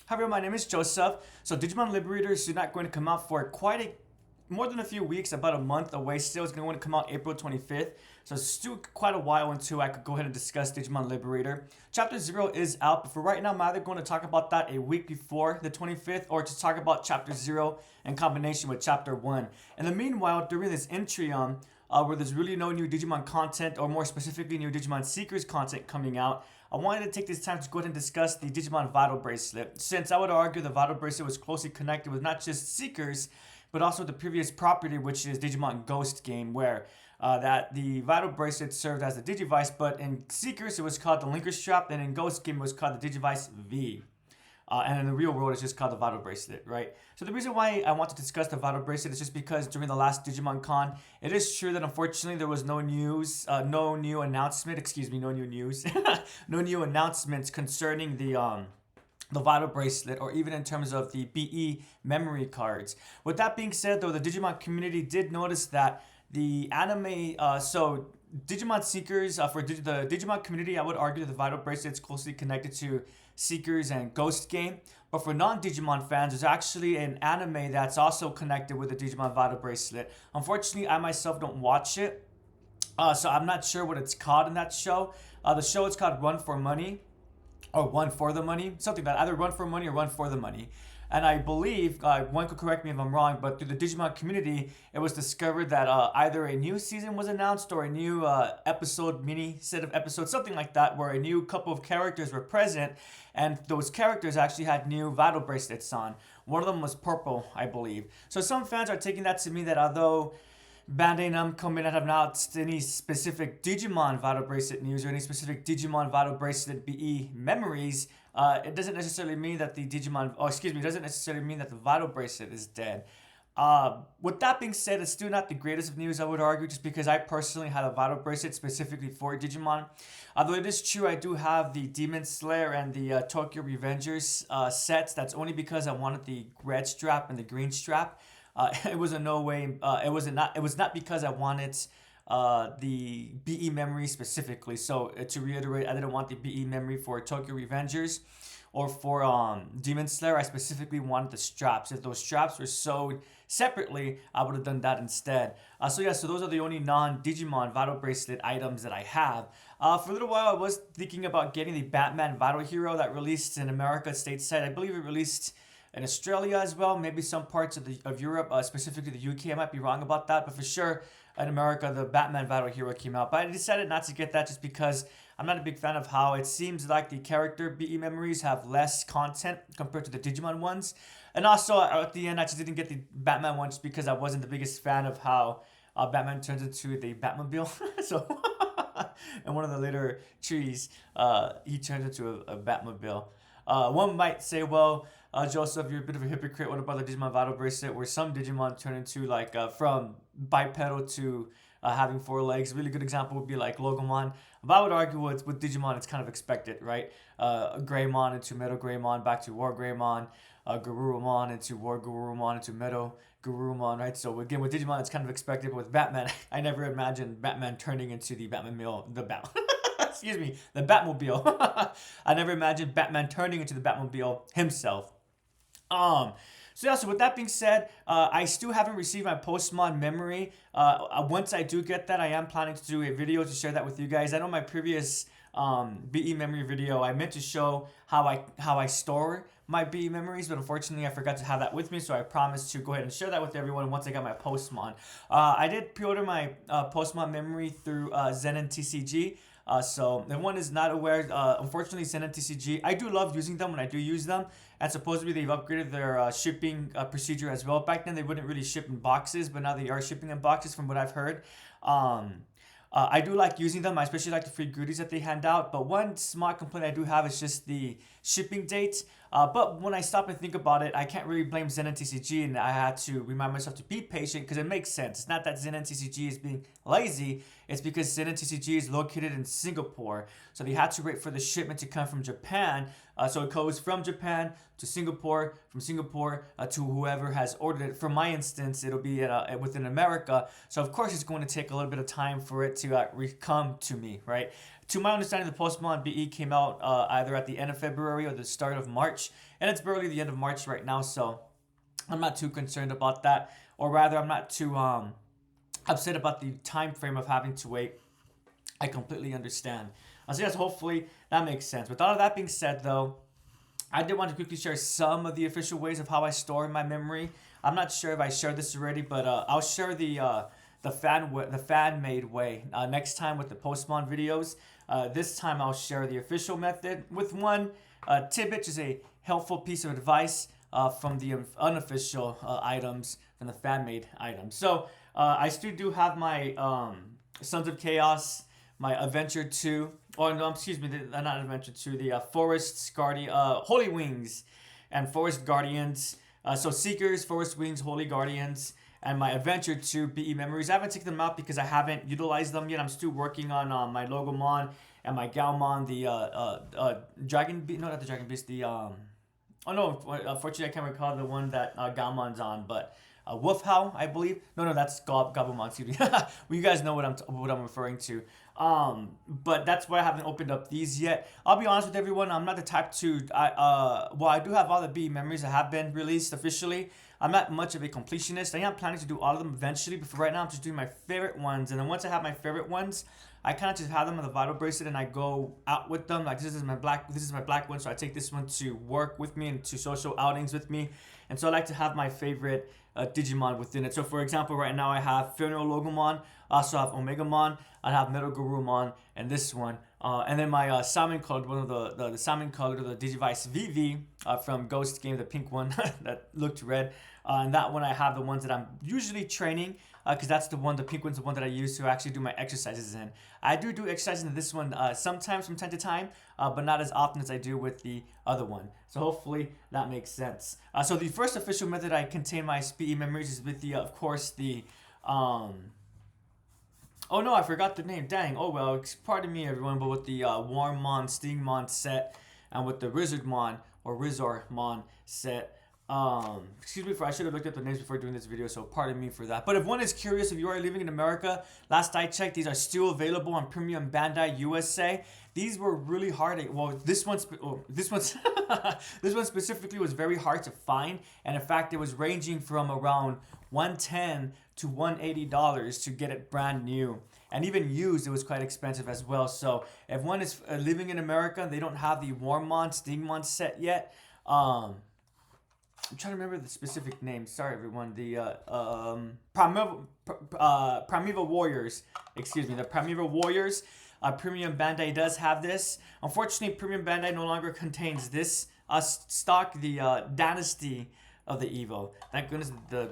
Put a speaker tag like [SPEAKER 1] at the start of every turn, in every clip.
[SPEAKER 1] Hi everyone, my name is Joseph. So Digimon Liberators is not going to come out for more than a few weeks, about a month away still. It's going to come out April 25th. So it's still quite a while until I could go ahead and discuss Digimon Liberator. Chapter 0 is out, but for right now I'm either going to talk about that a week before the 25th or to talk about Chapter 0 in combination with Chapter 1. In the meanwhile, during this Intreon, where there's really no new Digimon content, or more specifically new Digimon Seekers content coming out, I wanted to take this time to go ahead and discuss the Digimon Vital Bracelet, since I would argue the Vital Bracelet was closely connected with not just Seekers, but also the previous property, which is Digimon Ghost game, where that the Vital Bracelet served as the Digivice, but in Seekers it was called the Linker Strap, and in Ghost game it was called the Digivice V. And in the real world, it's just called the Vital Bracelet, right? So the reason why I want to discuss the Vital Bracelet is just because during the last Digimon Con, it is true that unfortunately there was no news, no new announcements concerning the Vital Bracelet, or even in terms of the BE memory cards. With that being said, though, the Digimon community did notice that the anime, Digimon Seekers, for the Digimon community, I would argue that the Vital Bracelet is closely connected to Seekers and Ghost game. But for non-Digimon fans, there's actually an anime that's also connected with the Digimon Vital Bracelet. Unfortunately, I myself don't watch it, so I'm not sure what it's called in that show. The show is called Run for Money, or One for the Money, something like that, either Run for Money or Run for the Money. And I believe, one could correct me if I'm wrong, but through the Digimon community, it was discovered that either a new season was announced or a new mini set of episodes, something like that, where a new couple of characters were present, and those characters actually had new Vital Bracelets on. One of them was purple, I believe. So some fans are taking that to mean that although Bandai Namco may not have announced any specific Digimon Vital Bracelet news or any specific Digimon Vital Bracelet BE memories, it doesn't necessarily mean that it doesn't necessarily mean that the Vital Bracelet is dead. With that being said, it's still not the greatest of news, I would argue, just because I personally had a Vital Bracelet specifically for Digimon. Although it is true, I do have the Demon Slayer and the Tokyo Revengers sets. That's only because I wanted the red strap and the green strap. It was in no way. It was not because I wanted the BE memory specifically. So to reiterate, I didn't want the BE memory for Tokyo Revengers or for Demon Slayer. I specifically wanted the straps. If those straps were sold separately, I would have done that instead. So those are the only non-Digimon Vital Bracelet items that I have. For a little while, I was thinking about getting the Batman Vital Hero that released in America stateside. I believe it released in Australia as well, maybe some parts of Europe, specifically the UK. I might be wrong about that, but for sure in America, the Batman Vital Hero came out. But I decided not to get that just because I'm not a big fan of how it seems like the character BE memories have less content compared to the Digimon ones. And also, at the end, I just didn't get the Batman one just because I wasn't the biggest fan of how Batman turns into the Batmobile. So, in one of the later trees, he turns into a Batmobile. One might say, well, Joseph, you're a bit of a hypocrite. What about the Digimon Vital Bracelet, where some Digimon turn into from bipedal to having four legs? A really good example would be like Logomon. But I would argue with Digimon, it's kind of expected, right? Greymon into Metal Greymon, back to War Greymon. Garurumon into War Garurumon into Metal Garurumon, right? So again, with Digimon, it's kind of expected. But with Batman, I never imagined Batman turning into the Batmobile, the Batmobile. I never imagined Batman turning into the Batmobile himself. So with that being said, I still haven't received my Pulsemon memory. Once I do get that, I am planning to do a video to share that with you guys. I know my previous BE memory video, I meant to show how I store my BE memories, but unfortunately I forgot to have that with me, so I promised to go ahead and share that with everyone once I got my Pulsemon. I did pre-order my Pulsemon memory through Zen and TCG. So if one is not aware, unfortunately, Zen and TCG, I do love using them when I do use them, and supposedly they've upgraded their shipping procedure as well. Back then they wouldn't really ship in boxes, but now they are shipping in boxes from what I've heard. I do like using them. I especially like the free goodies that they hand out. But one small complaint I do have is just the shipping date. But when I stop and think about it, I can't really blame Zen and TCG, and I had to remind myself to be patient because it makes sense. It's not that Zen and TCG is being lazy. It's because Zen and TCG is located in Singapore. So they had to wait for the shipment to come from Japan. So it goes from Japan to Singapore, from Singapore to whoever has ordered it. For my instance, it'll be within America. So of course it's going to take a little bit of time for it to come to me, right? To my understanding, the Pulsemon BE came out either at the end of February or the start of March, and it's barely the end of March right now, so I'm not too concerned about that, or rather, I'm not too upset about the time frame of having to wait. I completely understand. So yes, hopefully that makes sense. With all of that being said, though, I did want to quickly share some of the official ways of how I store my memory. I'm not sure if I shared this already, but I'll share the fan made way next time with the Pulsemon videos. This time I'll share the official method with one tidbit, just a helpful piece of advice from the unofficial items from the fan made items. So I still do have my Sons of Chaos, my Adventure 2, or no, excuse me, not Adventure 2, the Forest Guardian, Holy Wings, and Forest Guardians. So Seekers, Forest Wings, Holy Guardians, and my Adventure 2 BE memories. I haven't taken them out because I haven't utilized them yet. I'm still working on my Logomon and my Galmon, the Dragon Beast, no, not the Dragon Beast, the, oh no, unfortunately I can't recall the one that Galmon's on, but Wolf Howl, I believe. No, that's Gabumon. Excuse me. Well, you guys know what I'm referring to. But that's why I haven't opened up these yet. I'll be honest with everyone. I'm not the type to. Well, I do have all the BE memories that have been released officially. I'm not much of a completionist. I am planning to do all of them eventually, but for right now, I'm just doing my favorite ones. And then once I have my favorite ones, I kind of just have them on the Vital Bracelet and I go out with them. Like this is my black one, so I take this one to work with me and to social outings with me. And so I like to have my favorite Digimon within it. So for example, right now I have Funeral Logomon, I also have Omegamon, I have Metal Garurumon, and this one. And then my salmon colored one of the salmon colored, the Digivice VV from Ghost Game, the pink one that looked red. And that one I have the ones that I'm usually training because that's the pink one's the one that I use to actually do my exercises in. I do exercises in this one sometimes from time to time, but not as often as I do with the other one. So hopefully that makes sense. So the first official method I contain my BE memories is with the, of course, the oh no, I forgot the name. Dang. Oh well, pardon me, everyone. But with the Warmmon, Stingmon set, and with the Rizardmon or Rizormon set. Excuse me I should have looked up the names before doing this video, so pardon me for that. But if one is curious, if you are living in America, last I checked, these are still available on Premium Bandai USA. These were really hard. Well, this one specifically was very hard to find, and in fact, it was ranging from around $110 to $180 to get it brand new. And even used, it was quite expensive as well. So if one is living in America and they don't have the Warmmon, Stingmon set yet, I'm trying to remember the specific name. Sorry, everyone. The Primeval Warriors. Excuse me. The Primeval Warriors. Premium Bandai does have this. Unfortunately, Premium Bandai no longer contains this stock. The Dynasty of the Evo. Thank goodness the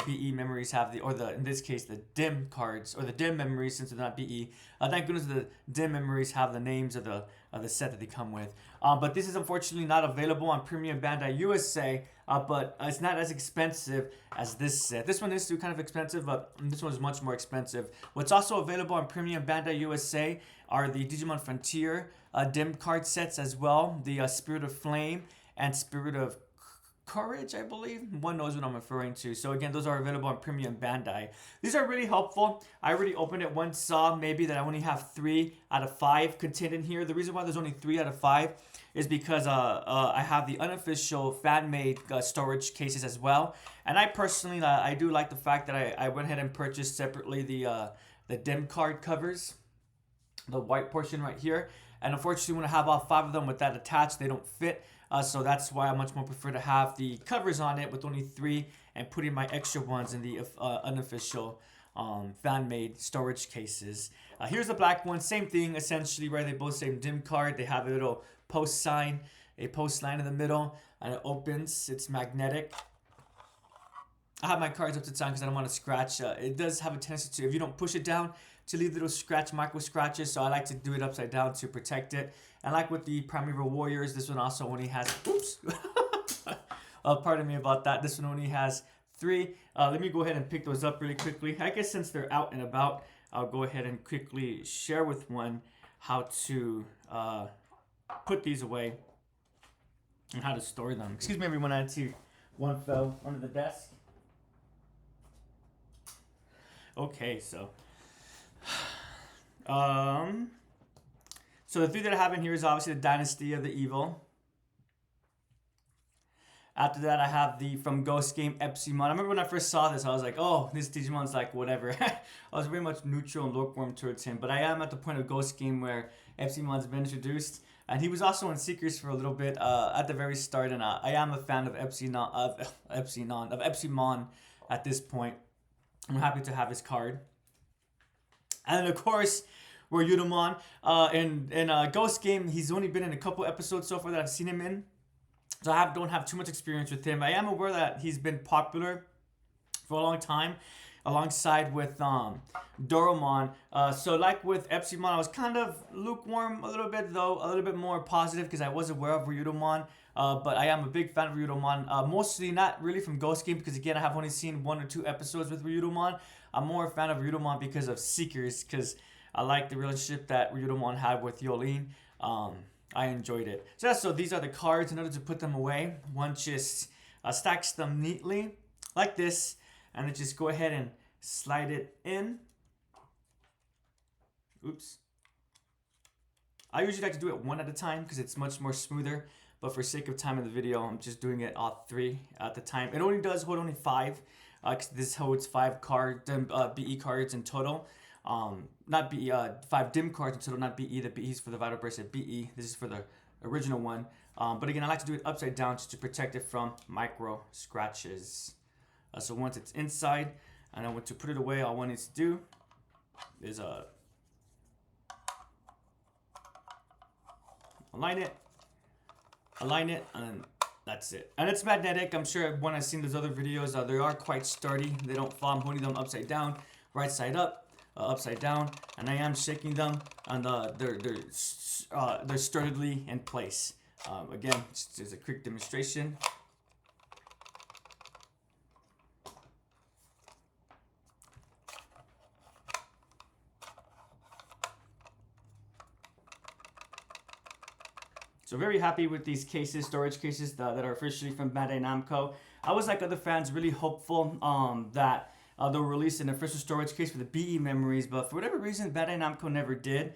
[SPEAKER 1] BE memories have in this case, the DIM cards, or the DIM memories since they're not BE. Thank goodness the DIM memories have the names of the set that they come with. But this is unfortunately not available on Premium Bandai USA, but it's not as expensive as this set. This one is still kind of expensive, but this one is much more expensive. What's also available on Premium Bandai USA are the Digimon Frontier DIM card sets as well, the Spirit of Flame and Spirit of Courage, I believe. One knows what I'm referring to. So again, those are available on Premium Bandai. These are really helpful. I already opened it once, saw maybe that I only have 3 out of 5 contained in here. The reason why there's only 3 out of 5 is because I have the unofficial fan-made storage cases as well. And I personally, I do like the fact that I went ahead and purchased separately the DIM card covers, the white portion right here. And unfortunately, when I have all 5 of them with that attached, they don't fit. So that's why I much more prefer to have the covers on it with only 3 and putting my extra ones in the unofficial fan-made storage cases. Here's the black one. Same thing, essentially, right? They both say DIM card. They have a little post sign in the middle, and it opens. It's magnetic. I have my cards upside down because I don't want to scratch. It does have a tendency to, if you don't push it down, to leave little micro scratches, so I like to do it upside down to protect it. And like with the Primeval Warriors, this one also only has, oops, pardon me about that. This one only has 3. Let me go ahead and pick those up really quickly. I guess since they're out and about, I'll go ahead and quickly share with one how to put these away and how to store them. Excuse me, everyone, I had to, one fell under the desk. Okay, so So the 3 that I have in here is obviously the Dynasty of the Evil. After that, I have the from Ghost Game Pulsemon. I remember when I first saw this, I was like, oh, this Digimon's like whatever. I was very much neutral and lukewarm towards him. But I am at the point of Ghost Game where Pulsemon's been introduced. And he was also in Seekers for a little bit at the very start. And I am a fan of Pulsemon at this point. I'm happy to have his card. And then, of course, we're Ryudomon. In Ghost Game, he's only been in a couple episodes so far that I've seen him in. So I don't have too much experience with him. I am aware that he's been popular for a long time, alongside with Doromon. So like with Pulsemon, I was kind of lukewarm a little bit, though a little bit more positive because I was aware of Ryudomon. But I am a big fan of Ryudomon. Mostly not really from Ghost Game because again I have only seen 1 or 2 episodes with Ryudomon. I'm more a fan of Ryudomon because of Seekers, because I like the relationship that Ryudomon had with Yolene. I enjoyed it. So these are the cards. In order to put them away, one just stacks them neatly like this, and then just go ahead and slide it in. Oops. I usually like to do it 1 at a time because it's much more smoother, but for sake of time in the video, I'm just doing it all 3 at the time. It only does hold only 5, because this holds 5 BE cards in total. Not BE, 5 dim cards in total, not BE. The BE is for the Vital Bracelet BE. This is for the original one. But again, I like to do it upside down just to protect it from micro scratches. So once it's inside, and I want to put it away, all one needs to do is align it, and then that's it. And it's magnetic. I'm sure when I've seen those other videos, they are quite sturdy. They don't fall. I'm holding them upside down, right side up. Upside down, and I am shaking them, and they're sturdily in place. Again, just as a quick demonstration. So very happy with these cases, storage cases that are officially from Bandai Namco. I was like other fans, really hopeful that they'll release an official storage case for the BE memories, but for whatever reason, Bandai Namco never did.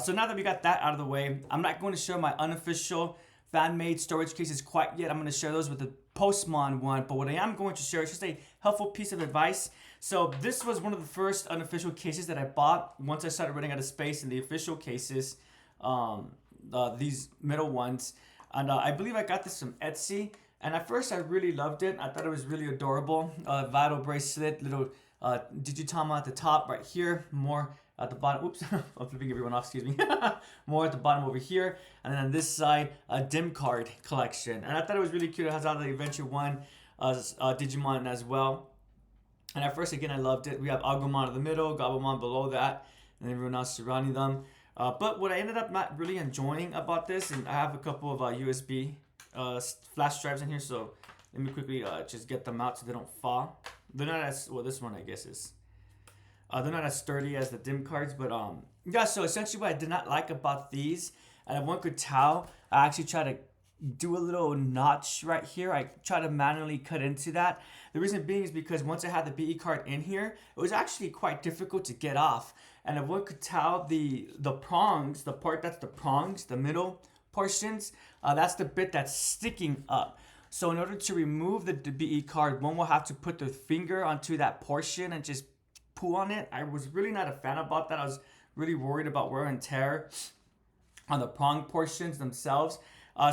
[SPEAKER 1] So now that we got that out of the way, I'm not going to show my unofficial fan-made storage cases quite yet. I'm going to share those with the Pulsemon one, but what I am going to share is just a helpful piece of advice. So this was one of the first unofficial cases that I bought once I started running out of space in the official cases, these middle ones. And I believe I got this from Etsy. And at first, I really loved it. I thought it was really adorable. Vital Bracelet, little Digitama at the top right here. More at the bottom. Oops, I'm flipping everyone off, excuse me. More at the bottom over here. And then on this side, a dim card collection. And I thought it was really cute. It has all the Adventure 1 Digimon as well. And at first, again, I loved it. We have Agumon in the middle, Gabumon below that, and everyone else surrounding them. But what I ended up not really enjoying about this, and I have a couple of USB flash drives in here, so let me quickly just get them out so they don't fall. They're not as, well, this one I guess is. They're not as sturdy as the dim cards, but yeah, so essentially what I did not like about these, and one could tell, I actually tried to do a little notch right here. I try to manually cut into that. The reason being is because once I had the BE card in here, it was actually quite difficult to get off. And if one could tell, the prongs, the part that's the prongs, the middle portions, that's the bit that's sticking up. So in order to remove the BE card, one will have to put their finger onto that portion and just pull on it. I was really not a fan about that. I was really worried about wear and tear on the prong portions themselves.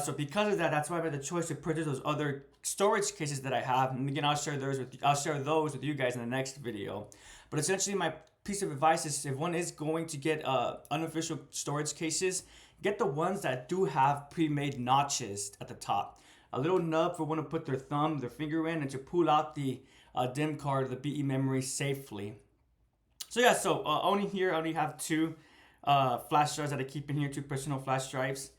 [SPEAKER 1] So because of that, that's why I made the choice to purchase those other storage cases that I have. And again, I'll share those with you guys in the next video. But essentially, my piece of advice is if one is going to get unofficial storage cases, get the ones that do have pre-made notches at the top. A little nub for one to put their thumb, their finger in, and to pull out the DIM card or the BE memory safely. So yeah, so only here I only have 2 flash drives that I keep in here, 2 personal flash drives.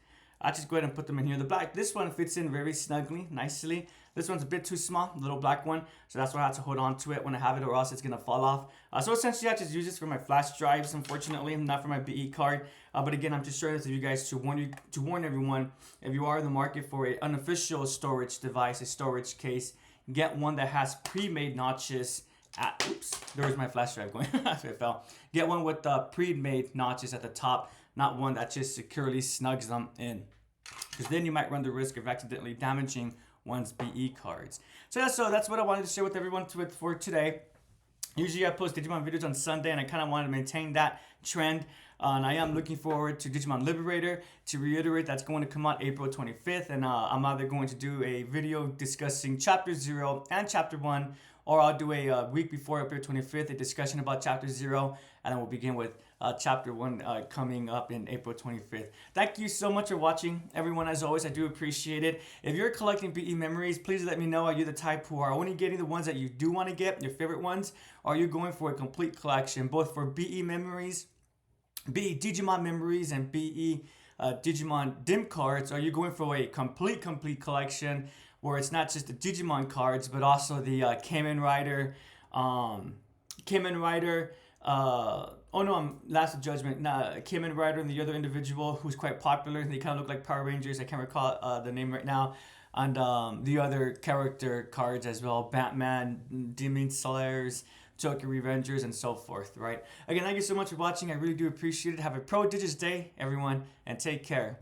[SPEAKER 1] I just go ahead and put them in here. The black, this one fits in very snugly, nicely. This one's a bit too small, the little black one, so that's why I have to hold on to it when I have it, or else it's gonna fall off. So essentially, I just use this for my flash drives, unfortunately, not for my BE card. But again, I'm just sharing this with you guys to warn everyone, if you are in the market for an unofficial storage device, a storage case, get one that has pre-made notches. Oops, there was my flash drive going. I fell. Get one with pre-made notches at the top, not one that just securely snugs them in, because then you might run the risk of accidentally damaging one's BE cards. So that's what I wanted to share with everyone for today. Usually I post Digimon videos on Sunday, and I kind of wanted to maintain that trend. And I am looking forward to Digimon Liberator. To reiterate, that's going to come out April 25th, and I'm either going to do a video discussing Chapter 0 and Chapter 1, or I'll do a week before April 25th, a discussion about Chapter 0, and then we'll begin with Chapter 1 coming up in April 25th. Thank you so much for watching, everyone. As always, I do appreciate it. If you're collecting BE memories, please let me know. Are you the type who are only getting the ones that you do want to get, your favorite ones? Or are you going for a complete collection, both for BE memories, BE Digimon memories, and BE Digimon DIM cards? Are you going for a complete collection where it's not just the Digimon cards, but also the Kamen Rider, Last Judgment, Kamen Rider and the other individual who's quite popular. They kind of look like Power Rangers. I can't recall the name right now. And the other character cards as well, Batman, Demon Slayers, Tokyo Revengers, and so forth, right? Again, thank you so much for watching. I really do appreciate it. Have a prodigious day, everyone, and take care.